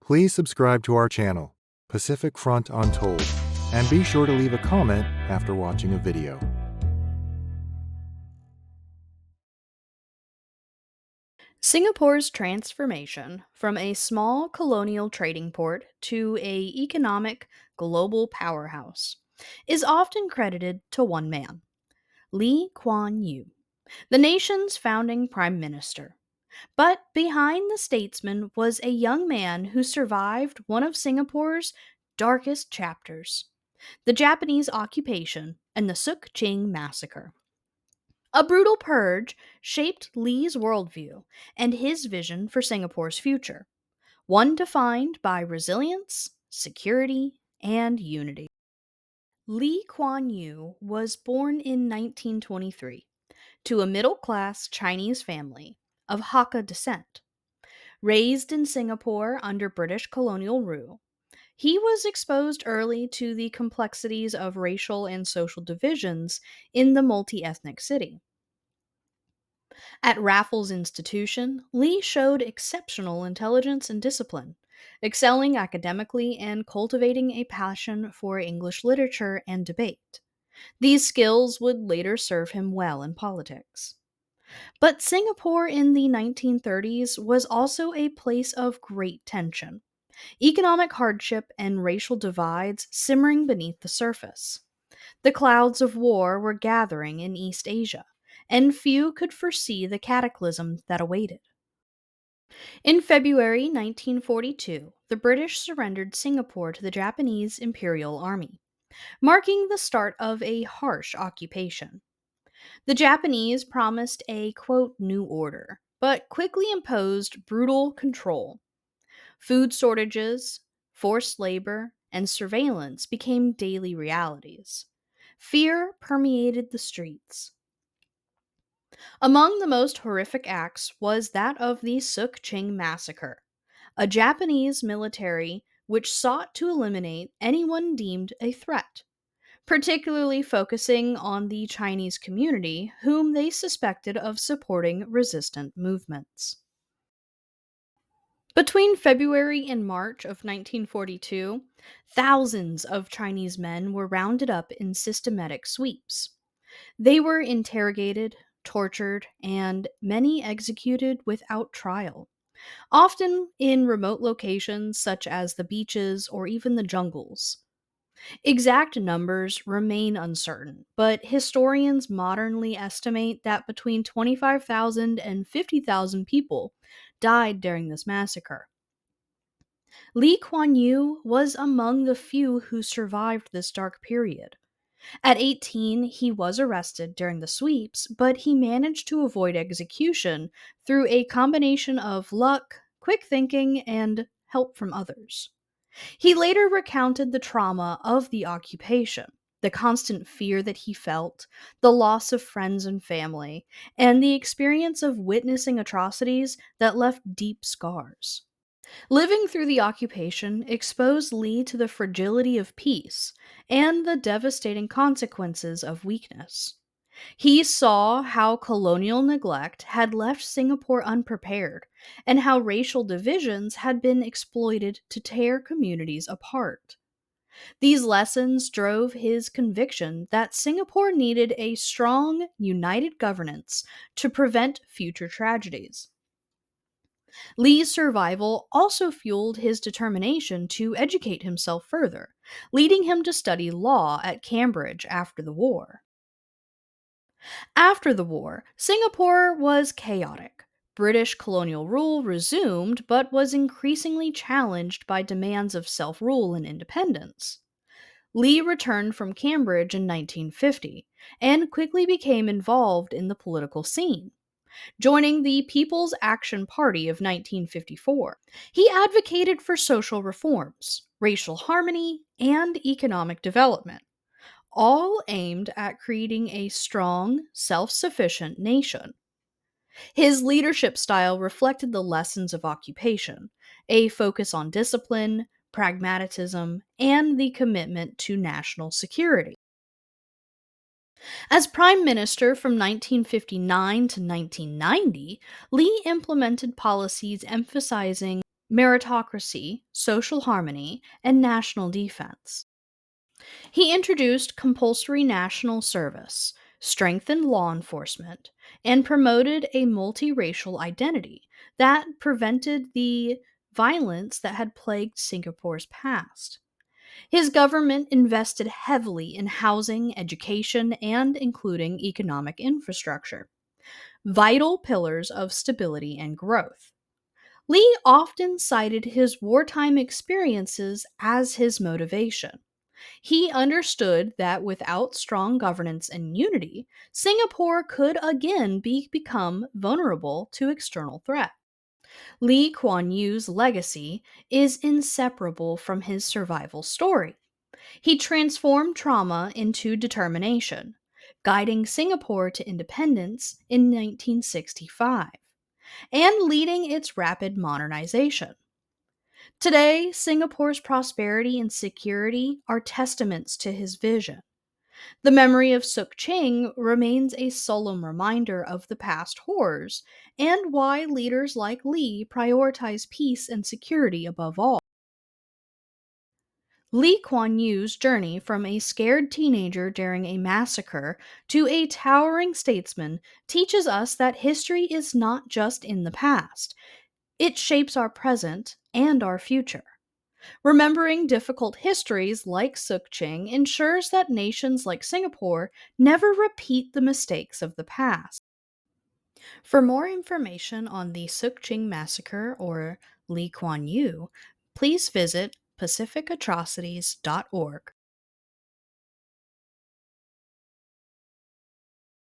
Please subscribe to our channel, Pacific Front Untold, and be sure to leave a comment after watching a video. Singapore's transformation from a small colonial trading port to a economic global powerhouse is often credited to one man, Lee Kuan Yew, the nation's founding prime minister. But behind the statesman was a young man who survived one of Singapore's darkest chapters, the Japanese occupation and the Sook Ching Massacre. A brutal purge shaped Lee's worldview and his vision for Singapore's future, one defined by resilience, security, and unity. Lee Kuan Yew was born in 1923 to a middle class Chinese family of Hakka descent. Raised in Singapore under British colonial rule, he was exposed early to the complexities of racial and social divisions in the multi ethnic city. At Raffles Institution, Lee showed exceptional intelligence and discipline, excelling academically and cultivating a passion for English literature and debate. These skills would later serve him well in politics. But Singapore in the 1930s was also a place of great tension, economic hardship and racial divides simmering beneath the surface. The clouds of war were gathering in East Asia, and few could foresee the cataclysm that awaited. In February 1942, the British surrendered Singapore to the Japanese Imperial Army, marking the start of a harsh occupation. The Japanese promised a, quote, new order, but quickly imposed brutal control. Food shortages, forced labor, and surveillance became daily realities. Fear permeated the streets. Among the most horrific acts was that of the Sook Ching Massacre, a Japanese military which sought to eliminate anyone deemed a threat, particularly focusing on the Chinese community whom they suspected of supporting resistant movements. Between February and March of 1942, thousands of Chinese men were rounded up in systematic sweeps. They were interrogated, tortured, and many executed without trial, often in remote locations such as the beaches or even the jungles. Exact numbers remain uncertain, but historians modernly estimate that between 25,000 and 50,000 people died during this massacre. Lee Kuan Yew was among the few who survived this dark period. At 18, he was arrested during the sweeps, but he managed to avoid execution through a combination of luck, quick thinking, and help from others. He later recounted the trauma of the occupation, the constant fear that he felt, the loss of friends and family, and the experience of witnessing atrocities that left deep scars. Living through the occupation exposed Lee to the fragility of peace and the devastating consequences of weakness. He saw how colonial neglect had left Singapore unprepared and how racial divisions had been exploited to tear communities apart. These lessons drove his conviction that Singapore needed a strong, united governance to prevent future tragedies. Lee's survival also fueled his determination to educate himself further, leading him to study law at Cambridge after the war. After the war, Singapore was chaotic. British colonial rule resumed, but was increasingly challenged by demands of self rule and independence. Lee returned from Cambridge in 1950 and quickly became involved in the political scene, joining the People's Action Party of 1954. He advocated for social reforms, racial harmony, and economic development, all aimed at creating a strong, self sufficient nation. His leadership style reflected the lessons of occupation, a focus on discipline, pragmatism, and the commitment to national security. As Prime Minister from 1959 to 1990, Lee implemented policies emphasizing meritocracy, social harmony, and national defense. He introduced compulsory national service, strengthened law enforcement, and promoted a multiracial identity that prevented the violence that had plagued Singapore's past. His government invested heavily in housing, education, and including economic infrastructure, vital pillars of stability and growth. Lee often cited his wartime experiences as his motivation. He understood that without strong governance and unity, Singapore could again become vulnerable to external threat. Lee Kuan Yew's legacy is inseparable from his survival story. He transformed trauma into determination, guiding Singapore to independence in 1965 and leading its rapid modernization. Today, Singapore's prosperity and security are testaments to his vision. The memory of Sook Ching remains a solemn reminder of the past horrors and why leaders like Lee prioritize peace and security above all. Lee Kuan Yew's journey from a scared teenager during a massacre to a towering statesman teaches us that history is not just in the past, it shapes our present and our future. Remembering difficult histories like Sook Ching ensures that nations like Singapore never repeat the mistakes of the past. For more information on the Sook Ching Massacre or Lee Kuan Yew, please visit pacificatrocities.org.